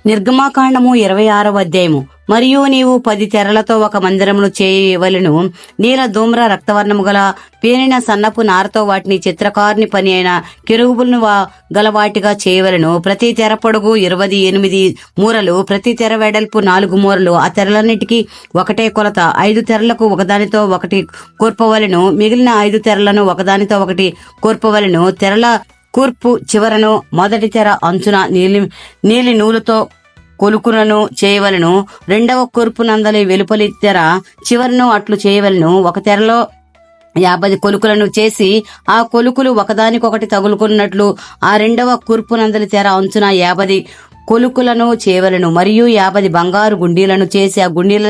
నిర్గమాకాండము 26వ అధ్యాయము. మరియు నీవు 10 తెరలతో ఒక మందిరమును చేయవలెను. నీల ధూమ్ర రక్తవర్ణము గల పేనిన సన్నపు నారతో వాటిని చిత్రకారుని పని అయిన కెరూబులను గలవాటిగా చేయవలెను. ప్రతి తెర పొడుగు 28 మూరలు, ప్రతి తెర వెడల్పు 4 మూరలు. ఆ తెరలన్నిటికీ ఒకటే కొలత. 5 తెరలకు ఒకదానితో ఒకటి కూర్పవలెను. మిగిలిన 5 తెరలను ఒకదానితో ఒకటి కూర్పవలెను. తెరల కూర్పు చివరను మొదటి తెర అంచున నీలి నూలుతో కొలుకులను చేయవలను. రెండవ కూర్పు నందలి వెలుపలి తెర చివరను అట్లు చేయవలను. ఒక తెరలో 50 కొలుకులను చేసి ఆ కొలుకులు ఒకదానికొకటి తగులుకున్నట్లు ఆ రెండవ కూర్పు నందలి తెర అంచున 50 కొలుకులను చేయవలను. మరియు 50 బంగారు గుండీలను చేసి ఆ గుండీల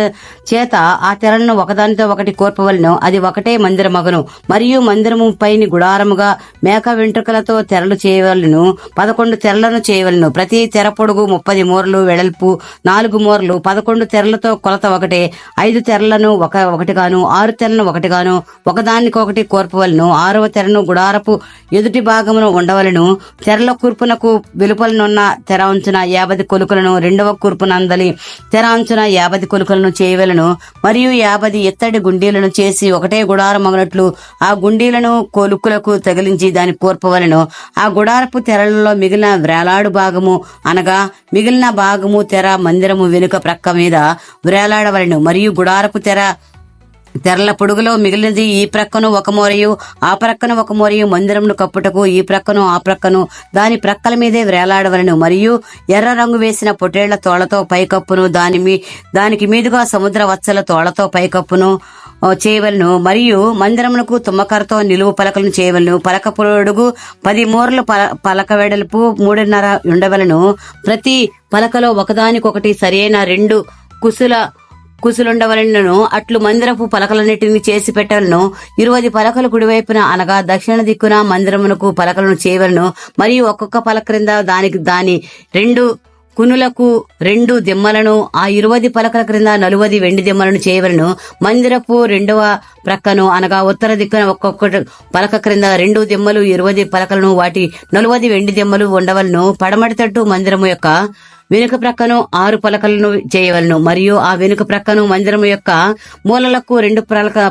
చేత ఆ తెరలను ఒకదానితో ఒకటి కోర్పవలను. అది ఒకటే మందిరమగును. మరియు మందిరము పైని గుడారముగా మేక వెంట్రుకలతో తెరలు చేయవలను. 11 తెరలను చేయవలను. ప్రతి తెర పొడుగు 30 మూరలు, వెడల్పు 4 మూరలు. 11 తెరలతో కొలత ఒకటే. 5 తెరలను ఒకటిగాను 6 తెరలను ఒకటిగాను ఒకదానికొకటి కోర్పవలను. 6వ తెరను గుడారపు ఎదుటి భాగమును ఉండవలను. తెరల కూర్పునకు వెలుపలనున్న తెర అంచున 50 కొలుకులను, రెండవ కూర్పు నందలి తెర అంచున 50 కొలుకులను చేయవలను. మరియు 50 ఎత్తడి గుండీలను చేసి ఒకటే గుడారమగినట్లు ఆ గుండీలను కొలుకులకు తగిలించి దాని కోర్పవలను. ఆ గుడారపు తెరలలో మిగిలిన వ్రేలాడు భాగము అనగా మిగిలిన భాగము తెర మందిరము వెనుక ప్రక్క మీద వ్రేలాడవలను. మరియు గుడారపు తెరల పొడుగులో మిగిలినది ఈ ప్రక్కను ఒక మోరయు ఆ ప్రక్కను ఒక మోరయు మందిరమును కప్పుటకు ఈ ప్రక్కను ఆ ప్రక్కను దాని ప్రక్కల మీదే వ్రేలాడవలను. మరియు ఎర్ర రంగు వేసిన పొటేళ్ల తోళ్లతో పైకప్పును దానికి మీదుగా సముద్ర వత్సల తోళ్లతో పైకప్పును చేయవలను. మరియు మందిరమునకు తుమ్మకరతో నిలువు పలకలను చేయవలను. పలక పొడుగు 10 మూరలు, పలక వెడల్పు 3.5 ఉండవలను. ప్రతి పలకలో ఒకదానికొకటి సరైన 2 కుసులుండవలను. అట్లు మందిరపు పలకలన్నిటిని చేసి పెట్టవలను. 20 పలకలు కుడివైపున అనగా దక్షిణ దిక్కున మందిరమునకు పలకలను చేయవలను. మరియు ఒక్కొక్క పలక క్రింద దాని 2 కునులకు 2 దిమ్మలను, ఆ 20 పలకల క్రింద 40 వెండి దిమ్మలను చేయవలను. మందిరపు రెండవ ప్రక్కను అనగా ఉత్తర దిక్కున ఒక్కొక్క పలక క్రింద 2 దిమ్మలు, 20 పలకలను, వాటి 40 వెండి దిమ్మలు ఉండవలను. పడమటి తట్టు మందిరము యొక్క వెనుక ప్రక్కను 6 పలకలను చేయవలను. మరియు ఆ వెనుక ప్రక్కను మందిరము యొక్క మూలలకు 2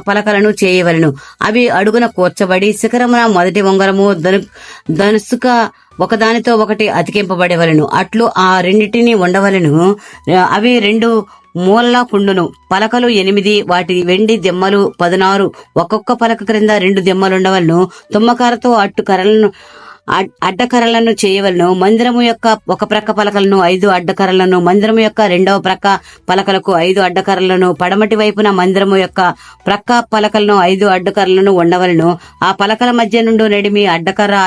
పలకలను చేయవలను. అవి అడుగున కూర్చబడి శిఖరమున మొదటి ఉంగరము ధనుసుక ఒకదానితో ఒకటి అతికింపబడవలను. అట్లు ఆ రెండిటిని ఉండవలను. అవి 2 మూలలా కుండును. పలకలు 8, వాటి వెండి దిమ్మలు 16. ఒక్కొక్క పలక క్రింద 2 దిమ్మలుండవలను. తుమ్మకారతో అడ్డకర్రలను చేయవలను. మందిరము యొక్క ఒక ప్రక్క పలకలను 5 అడ్డకర్రలను, మందిరము యొక్క రెండవ ప్రక్క పలకలకు 5 అడ్డకర్రలను, పడమటి వైపున మందిరము యొక్క ప్రక్క పలకలను 5 అడ్డకర్రలను ఉండవలను. ఆ పలకల మధ్య నుండి నడిమి అడ్డకర్ర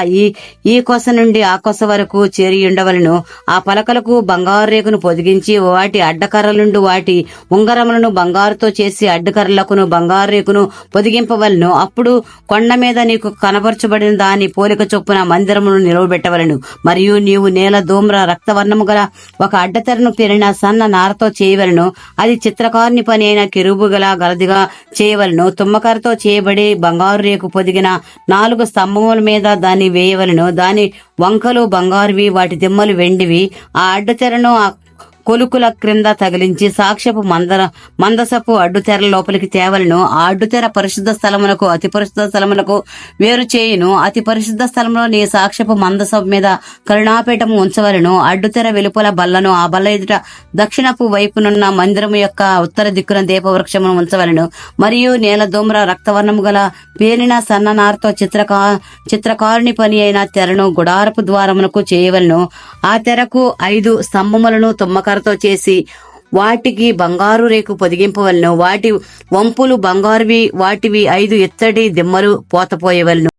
ఈ కొస నుండి ఆ కొస వరకు చేరి ఉండవలను. ఆ పలకలకు బంగారు రేకును పొదిగించి వాటి అడ్డకర్రల నుండి వాటి ఉంగరములను బంగారుతో చేసి అడ్డకర్రలకును బంగారు రేకును పొదిగింపవలను. అప్పుడు కొండ మీద నీకు కనపరచబడిన దాని పోలిక చొప్పున మందిరమును నిలవబెట్టవలను. మరియు నీవు నేల ధూమ్ర రక్తవర్ణము గల ఒక అడ్డతెరను పెరిన సన్న నారతో చేయవలను. అది చిత్రకారుని పని అయిన కెరూబు గలదిగా చేయవలను. తుమ్మకరతో చేయబడి బంగారు రేకు పొదిగిన 4 స్తంభముల మీద దాన్ని వేయవలను. దాని వంకలు బంగారువి, వాటి దిమ్మలు వెండివి. ఆ అడ్డతెరను ఆ కొలుకుల క్రింద తగిలించి సాక్ష్యపు మందసపు అడ్డుతెర లోపలికి తేవలను. ఆ అడ్డుతెర పరిశుద్ధ స్థలములకు అతి పరిశుద్ధ స్థలములకు వేరు చేయును. అతి పరిశుద్ధ స్థలంలో నీ సాక్ష్యపు మందసపు మీద కరుణాపీఠము ఉంచవలను. అడ్డుతెర వెలుపల బల్లను, ఆ బల్ల ఎదుట దక్షిణపు వైపునున్న మందిరము యొక్క ఉత్తర దిక్కున దీపవృక్షమును ఉంచవలను. మరియు నేల ధూమ్ర రక్తవర్ణము గల పేనిన సన్ననారతో చిత్రకారుని పని అయిన తెరను గుడారపు ద్వారమునకు చేయవలను. ఆ తెరకు 5 స్తంభములను తుమ్మకరతో చేసి వాటికి బంగారు రేకు పొదిగింపవలను. వాటి వంపులు బంగారువి, వాటివి 5 ఎత్తడి దిమ్మలు పోతపోయవలను.